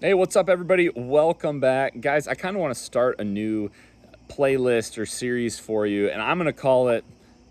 Hey, what's up, everybody? Welcome back. Guys, I kind of want to start a new playlist or series for you, and I'm going to call it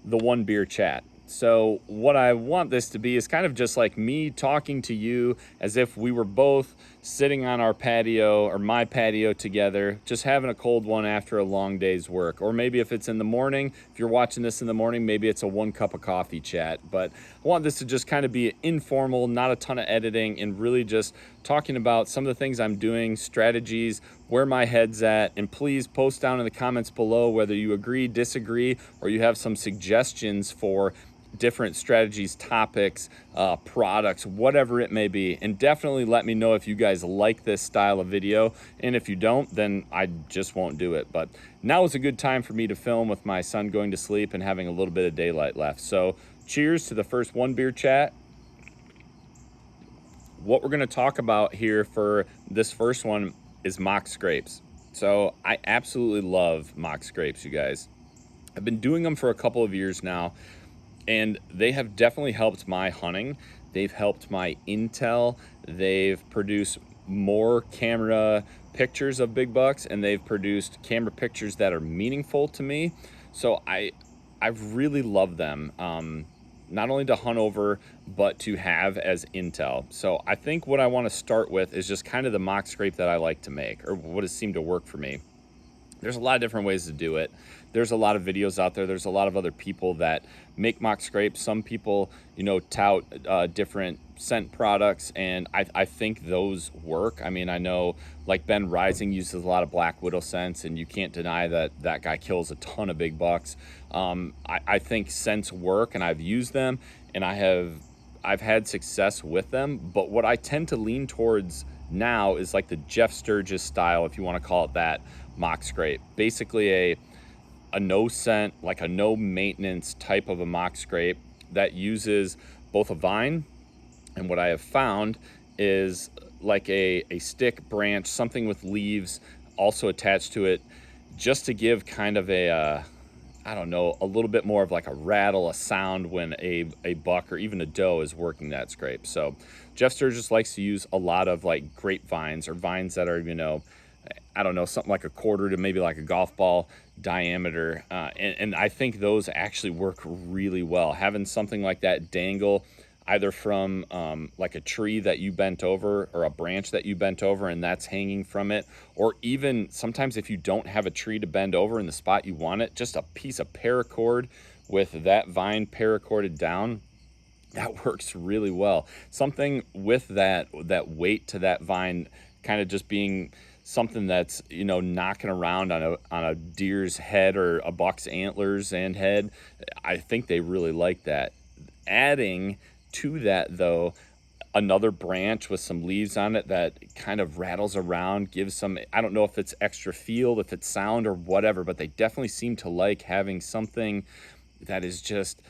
the One Beer Chat. So, what I want this to be is kind of just like me talking to you as if we were both sitting on our patio or my patio together, just having a cold one after a long day's work. Or maybe if it's in the morning, if you're watching this in the morning, maybe it's a one cup of coffee chat. But I want this to just kind of be informal, not a ton of editing, and really just talking about some of the things I'm doing, strategies, where my head's at. And please post down in the comments below whether you agree, disagree, or you have some suggestions for different strategies, topics, products, whatever it may be. And definitely let me know if you guys like this style of video. And if you don't, then I just won't do it. But now is a good time for me to film with my son going to sleep and having a little bit of daylight left. So cheers to the first One Beer Chat. What we're going to talk about here for this first one is mock scrapes. So I absolutely love mock scrapes, you guys. I've been doing them for a couple of years now, and they have definitely helped my hunting. They've helped my intel. They've produced more camera pictures of big bucks, and they've produced camera pictures that are meaningful to me. So I really love them. Not only to hunt over, but to have as intel. So I think what I want to start with is just kind of the mock scrape that I like to make, or what has seemed to work for me. There's a lot of different ways to do it. There's a lot of videos out there. There's a lot of other people that make mock scrapes. Some people, tout different scent products, and I think those work. I mean, I know like Ben Rising uses a lot of Black Widow scents, and you can't deny that that guy kills a ton of big bucks. I think scents work, and I've used them, and I've had success with them. But what I tend to lean towards now is like the Jeff Sturgis style, if you want to call it that, mock scrape. Basically a no scent, like a no maintenance type of a mock scrape that uses both a vine, and what I have found is like a stick, branch, something with leaves also attached to it, just to give kind of I don't know, a little bit more of like a rattle, a sound when a buck or even a doe is working that scrape. So Jeff Sturgis likes to use a lot of like grapevines or vines that are, I don't know, something like a quarter to maybe like a golf ball diameter. And I think those actually work really well. Having something like that dangle either from like a tree that you bent over or a branch that you bent over and that's hanging from it, or even sometimes if you don't have a tree to bend over in the spot you want it, just a piece of paracord with that vine paracorded down, that works really well. Something with that weight to that vine kind of just being something that's knocking around on a deer's head or a buck's antlers and head. I think they really like that. Adding to that though, another branch with some leaves on it that kind of rattles around, gives some, I don't know if it's extra feel, if it's sound or whatever, but they definitely seem to like having something that is just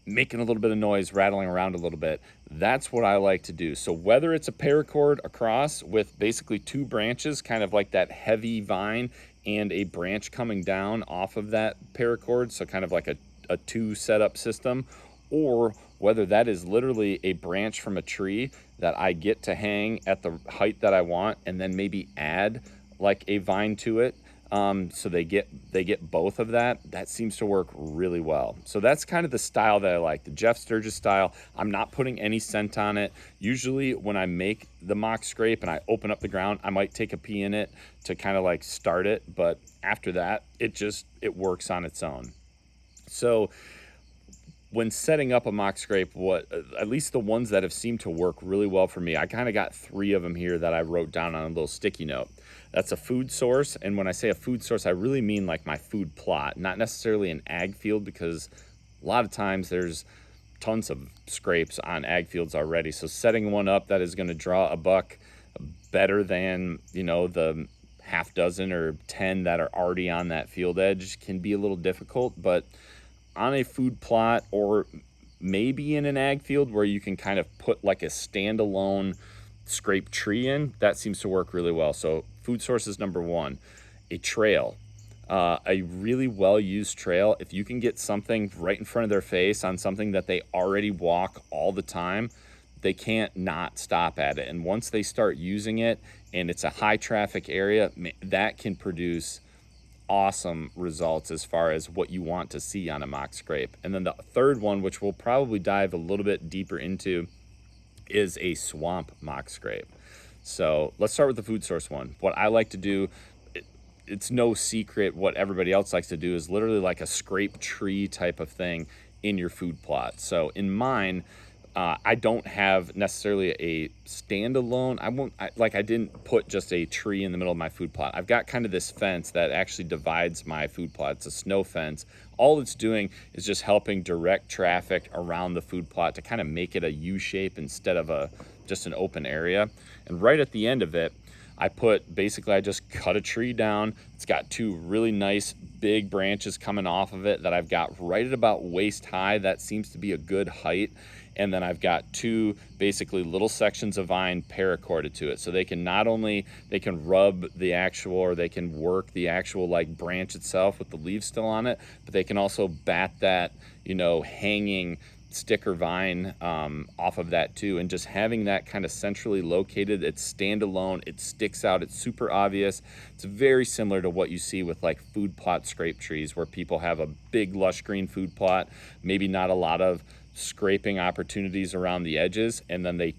making a little bit of noise, rattling around a little bit. That's what I like to do. So whether it's a paracord across with basically two branches, kind of like that heavy vine, and a branch coming down off of that paracord, so kind of like a two setup system, or whether that is literally a branch from a tree that I get to hang at the height that I want, and then maybe add like a vine to it. So they get both of that. That seems to work really well. So that's kind of the style that I like, the Jeff Sturgis style. I'm not putting any scent on it. Usually when I make the mock scrape and I open up the ground, I might take a pee in it to kind of like start it. But after that, it works on its own. So when setting up a mock scrape, at least the ones that have seemed to work really well for me, I kind of got 3 of them here that I wrote down on a little sticky note. That's a food source, and when I say a food source, I really mean like my food plot, not necessarily an ag field, because a lot of times there's tons of scrapes on ag fields already. So setting one up that is going to draw a buck better than, the half dozen or 10 that are already on that field edge can be a little difficult. But on a food plot, or maybe in an ag field where you can kind of put like a standalone scrape tree in, that seems to work really well. So food source is number 1. A trail, a really well used trail. If you can get something right in front of their face on something that they already walk all the time, they can't not stop at it. And once they start using it and it's a high traffic area, that can produce awesome results as far as what you want to see on a mock scrape. And then the third one, which we'll probably dive a little bit deeper into, is a swamp mock scrape. So let's start with the food source one. What I like to do, it's no secret what everybody else likes to do, is literally like a scrape tree type of thing in your food plot. So in mine, I don't have necessarily a standalone. I didn't put just a tree in the middle of my food plot. I've got kind of this fence that actually divides my food plot. It's a snow fence. All it's doing is just helping direct traffic around the food plot to kind of make it a U shape instead of just an open area. And right at the end of it, I just cut a tree down. It's got two really nice big branches coming off of it that I've got right at about waist high. That seems to be a good height. And then I've got two basically little sections of vine paracorded to it. So they can they can rub the actual, or they can work the actual like branch itself with the leaves still on it, but they can also bat that, hanging stick or vine off of that too. And just having that kind of centrally located, it's standalone, it sticks out, it's super obvious. It's very similar to what you see with like food plot scrape trees, where people have a big lush green food plot, maybe not a lot of scraping opportunities around the edges, and then they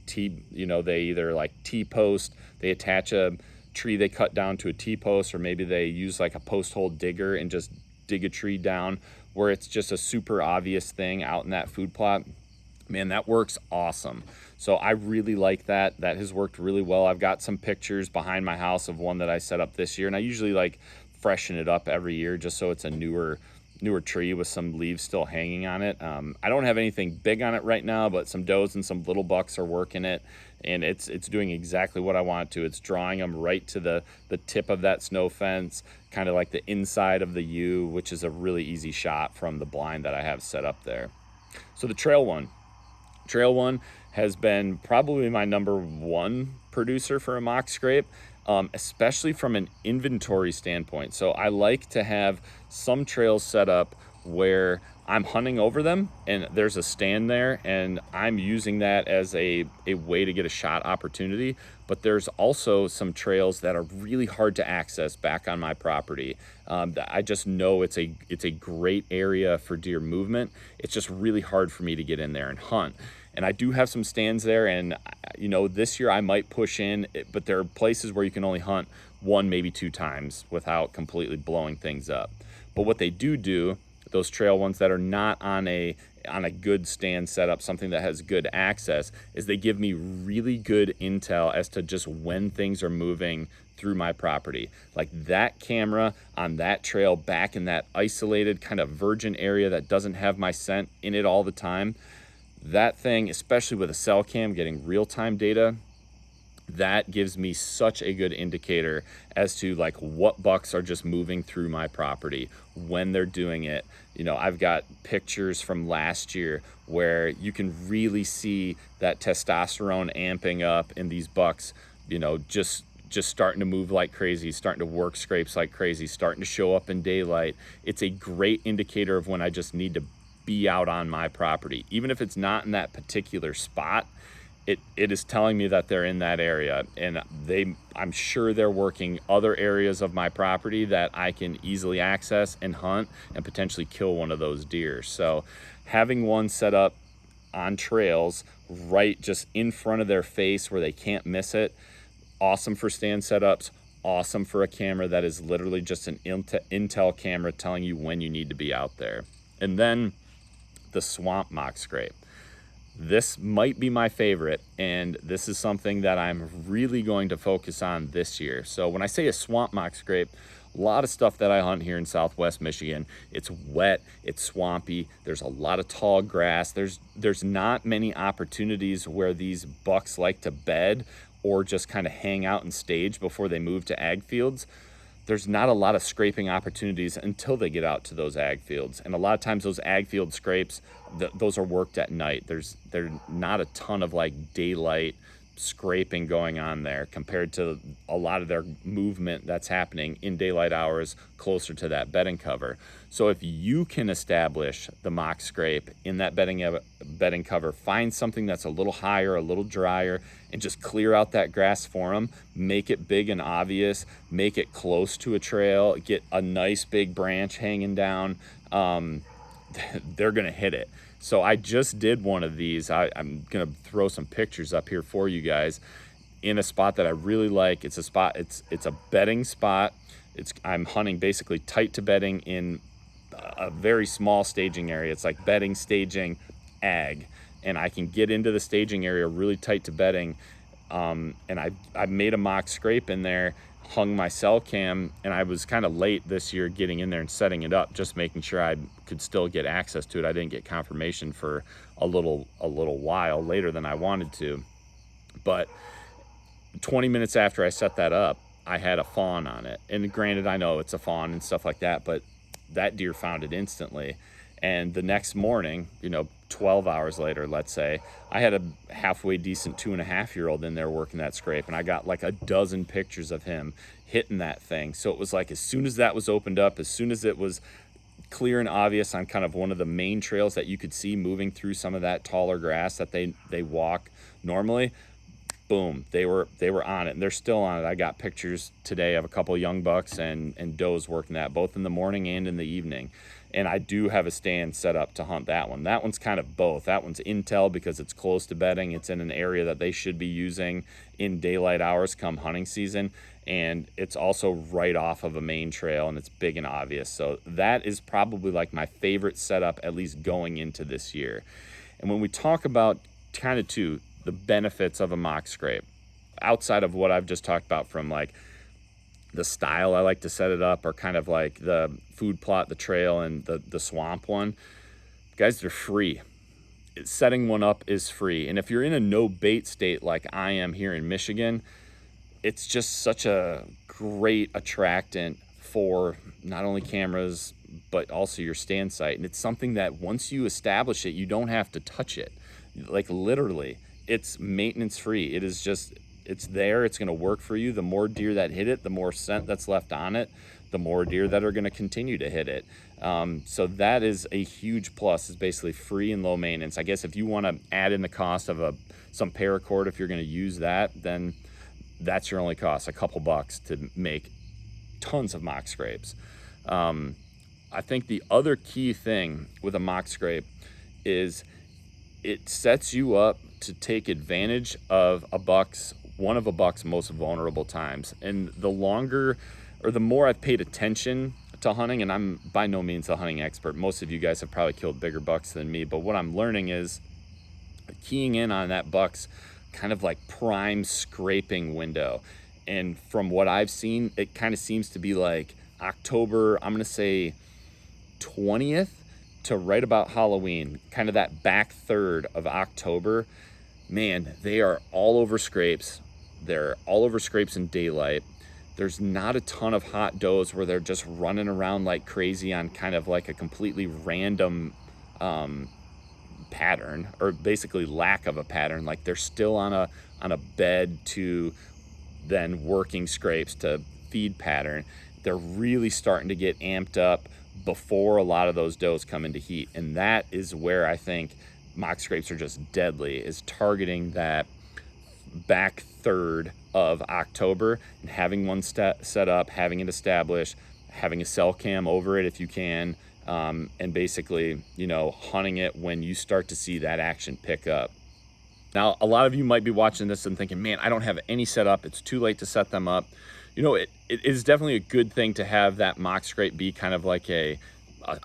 either like T-post, they attach a tree they cut down to a T-post, or maybe they use like a post hole digger and just dig a tree down where it's just a super obvious thing out in that food plot. Man, that works awesome. So I really like that. That has worked really well. I've got some pictures behind my house of one that I set up this year, and I usually like freshen it up every year just so it's a newer tree with some leaves still hanging on it. I don't have anything big on it right now, but some does and some little bucks are working it, and it's doing exactly what I want it to. It's drawing them right to the tip of that snow fence, kind of like the inside of the U, which is a really easy shot from the blind that I have set up there. So the trail one has been probably my number one producer for a mock scrape. Especially from an inventory standpoint. So I like to have some trails set up where I'm hunting over them and there's a stand there and I'm using that as a way to get a shot opportunity. But there's also some trails that are really hard to access back on my property. I just know it's a great area for deer movement. It's just really hard for me to get in there and hunt. And I do have some stands there, and this year I might push in, but there are places where you can only hunt one, maybe two times without completely blowing things up. But what they do, those trail ones that are not on a good stand setup, something that has good access, is they give me really good intel as to just when things are moving through my property. Like that camera on that trail back in that isolated kind of virgin area that doesn't have my scent in it all the time. That thing, especially with a cell cam getting real-time data, that gives me such a good indicator as to like what bucks are just moving through my property when they're doing it. I've got pictures from last year where you can really see that testosterone amping up in these bucks, just starting to move like crazy, starting to work scrapes like crazy, starting to show up in daylight. It's a great indicator of when I just need to be out on my property. Even if it's not in that particular spot, it is telling me that they're in that area, and I'm sure they're working other areas of my property that I can easily access and hunt and potentially kill one of those deer. So having one set up on trails right just in front of their face where they can't miss it, awesome for stand setups, awesome for a camera that is literally just an intel camera telling you when you need to be out there. And then the swamp mock scrape. This might be my favorite, and this is something that I'm really going to focus on this year. So when I say a swamp mock scrape, a lot of stuff that I hunt here in Southwest Michigan, it's wet, it's swampy, there's a lot of tall grass, there's not many opportunities where these bucks like to bed or just kind of hang out and stage before they move to ag fields. There's not a lot of scraping opportunities until they get out to those ag fields. And a lot of times those ag field scrapes, those are worked at night. There's not a ton of like daylight scraping going on there compared to a lot of their movement that's happening in daylight hours closer to that bedding cover. So if you can establish the mock scrape in that bedding cover, find something that's a little higher, a little drier, and just clear out that grass for them, make it big and obvious, make it close to a trail, get a nice big branch hanging down, they're gonna hit it. So I just did one of these. I'm gonna throw some pictures up here for you guys in a spot that I really like. It's a bedding spot. I'm hunting basically tight to bedding in a very small staging area. It's like bedding, staging, ag, and I can get into the staging area really tight to bedding. And I made a mock scrape in there, hung my cell cam, and I was kind of late this year getting in there and setting it up, just making sure I could still get access to it. I didn't get confirmation for a little while later than I wanted to, but 20 minutes after I set that up, I had a fawn on it. And granted, I know it's a fawn and stuff like that, but that deer found it instantly. And the next morning, 12 hours later, let's say, I had a halfway decent 2.5-year-old in there working that scrape, and I got like a dozen pictures of him hitting that thing. So it was like, as soon as that was opened up, as soon as it was clear and obvious on kind of one of the main trails that you could see moving through some of that taller grass that they walk normally, boom, they were on it, and they're still on it. I got pictures today of a couple of young bucks and does working that, both in the morning and in the evening. And I do have a stand set up to hunt that one. That one's kind of both. That one's intel because it's close to bedding. It's in an area that they should be using in daylight hours come hunting season. And it's also right off of a main trail, and it's big and obvious. So that is probably like my favorite setup, at least going into this year. And when we talk about kind of too, the benefits of a mock scrape, outside of what I've just talked about from like the style I like to set it up, or kind of like the food plot, the trail, and the swamp one, guys, they're free. Setting one up is free. And if you're in a no bait state like I am here in Michigan, it's just such a great attractant for not only cameras, but also your stand site. And it's something that once you establish it, you don't have to touch it. Like literally, it's maintenance free. It is just, it's there, it's gonna work for you. The more deer that hit it, the more scent that's left on it, the more deer that are gonna continue to hit it. So that is a huge plus. It's basically free and low maintenance. I guess if you wanna add in the cost of some paracord, if you're gonna use that, then that's your only cost, a couple bucks to make tons of mock scrapes. I think the other key thing with a mock scrape is it sets you up to take advantage of one of a buck's most vulnerable times. And the longer or the more I've paid attention to hunting, and I'm by no means a hunting expert, most of you guys have probably killed bigger bucks than me, but what I'm learning is keying in on that buck's kind of like prime scraping window. And from what I've seen, it kind of seems to be like October, I'm gonna say 20th to right about Halloween, kind of that back third of October. Man, they are all over scrapes. They're all over scrapes in daylight. There's not a ton of hot does where they're just running around like crazy on kind of like a completely random pattern, or basically lack of a pattern. Like they're still on a bed to then working scrapes to feed pattern. They're really starting to get amped up before a lot of those does come into heat. And that is where I think mock scrapes are just deadly, is targeting that back third of October and having one set up, having it established, having a cell cam over it if you can, and basically, hunting it when you start to see that action pick up. Now, a lot of you might be watching this and thinking, man, I don't have any set up. It's too late to set them up. It is definitely a good thing to have that mock scrape be kind of like a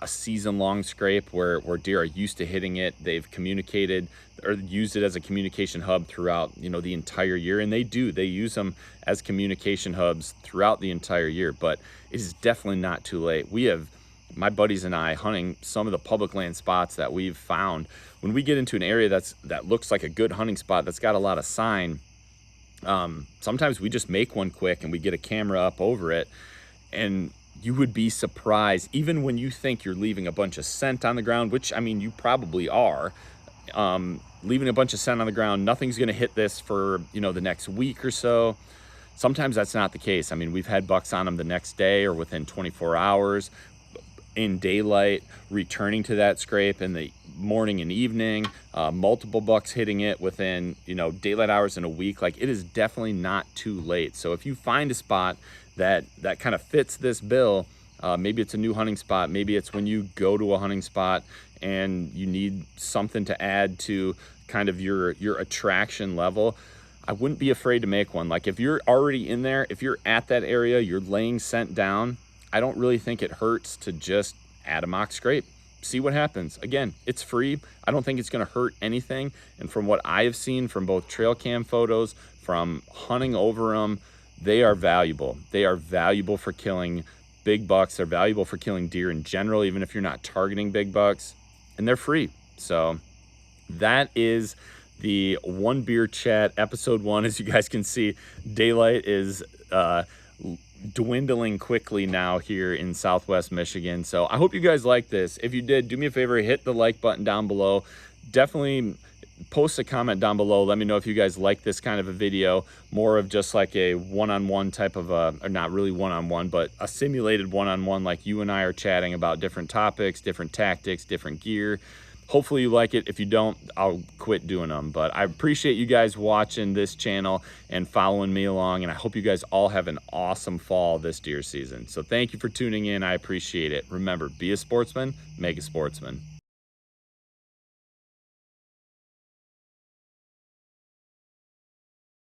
season-long scrape where deer are used to hitting it. They've communicated or used it as a communication hub throughout, the entire year. And they use them as communication hubs throughout the entire year, but it is definitely not too late. We have, my buddies and I, hunting some of the public land spots that we've found. When we get into an area that looks like a good hunting spot, that's got a lot of sign, sometimes we just make one quick and we get a camera up over it, and you would be surprised, even when you think you're leaving a bunch of scent on the ground, which, I mean, you probably are, leaving a bunch of scent on the ground. Nothing's going to hit this for, the next week or so. Sometimes that's not the case. I mean, we've had bucks on them the next day or within 24 hours in daylight, returning to that scrape in the morning and evening, multiple bucks hitting it within, daylight hours in a week. Like, it is definitely not too late. So if you find a spot that kind of fits this bill, maybe it's a new hunting spot, maybe it's when you go to a hunting spot and you need something to add to kind of your attraction level, I wouldn't be afraid to make one. Like, if you're already in there, if you're at that area, you're laying scent down, I don't really think it hurts to just add a mock scrape. See what happens. Again, it's free. I don't think it's going to hurt anything. And from what I have seen from both trail cam photos, from hunting over them, they are valuable. They are valuable for killing big bucks. They're valuable for killing deer in general, even if you're not targeting big bucks. And they're free. So that is the One Beer Chat episode 1. As you guys can see, daylight is dwindling quickly now here in Southwest Michigan. So I hope you guys like this. If you did, do me a favor, hit the like button down below. Definitely post a comment down below. Let me know if you guys like this kind of a video, more of just like a one-on-one type of or not really one-on-one, but a simulated one-on-one, like you and I are chatting about different topics, different tactics, different gear. Hopefully you like it. If you don't, I'll quit doing them. But I appreciate you guys watching this channel and following me along. And I hope you guys all have an awesome fall this deer season. So thank you for tuning in. I appreciate it. Remember, be a sportsman, make a sportsman.